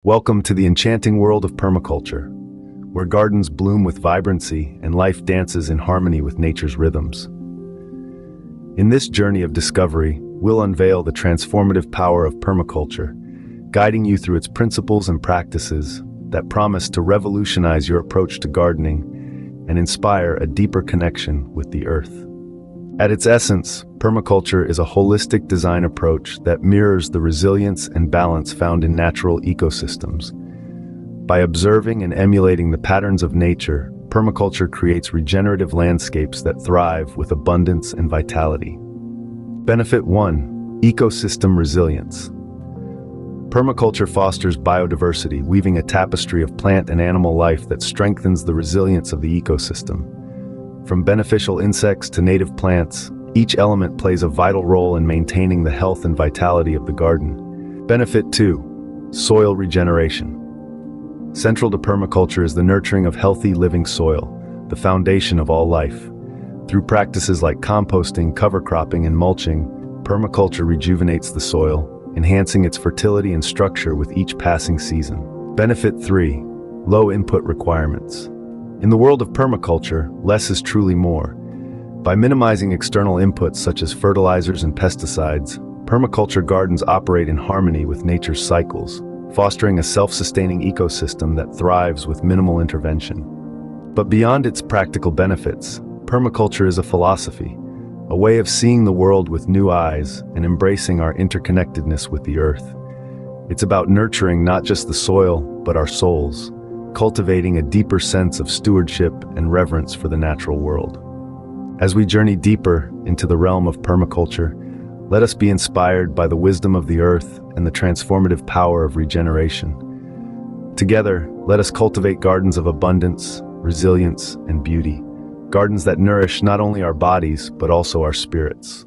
Welcome to the enchanting world of permaculture, where gardens bloom with vibrancy and life dances in harmony with nature's rhythms. In this journey of discovery, we'll unveil the transformative power of permaculture, guiding you through its principles and practices that promise to revolutionize your approach to gardening and inspire a deeper connection with the earth. At its essence, permaculture is a holistic design approach that mirrors the resilience and balance found in natural ecosystems. By observing and emulating the patterns of nature, permaculture creates regenerative landscapes that thrive with abundance and vitality. Benefit 1. Ecosystem resilience. Permaculture fosters biodiversity, weaving a tapestry of plant and animal life that strengthens the resilience of the ecosystem. From beneficial insects to native plants, each element plays a vital role in maintaining the health and vitality of the garden. Benefit 2. Soil regeneration. Central to permaculture is the nurturing of healthy living soil, the foundation of all life. Through practices like composting, cover cropping, and mulching, permaculture rejuvenates the soil, enhancing its fertility and structure with each passing season. Benefit 3. Low input requirements. In the world of permaculture, less is truly more. By minimizing external inputs such as fertilizers and pesticides, permaculture gardens operate in harmony with nature's cycles, fostering a self-sustaining ecosystem that thrives with minimal intervention. But beyond its practical benefits, permaculture is a philosophy, a way of seeing the world with new eyes and embracing our interconnectedness with the earth. It's about nurturing not just the soil, but our souls, cultivating a deeper sense of stewardship and reverence for the natural world. As we journey deeper into the realm of permaculture, let us be inspired by the wisdom of the earth and the transformative power of regeneration. Together, let us cultivate gardens of abundance, resilience, and beauty, gardens that nourish not only our bodies, but also our spirits.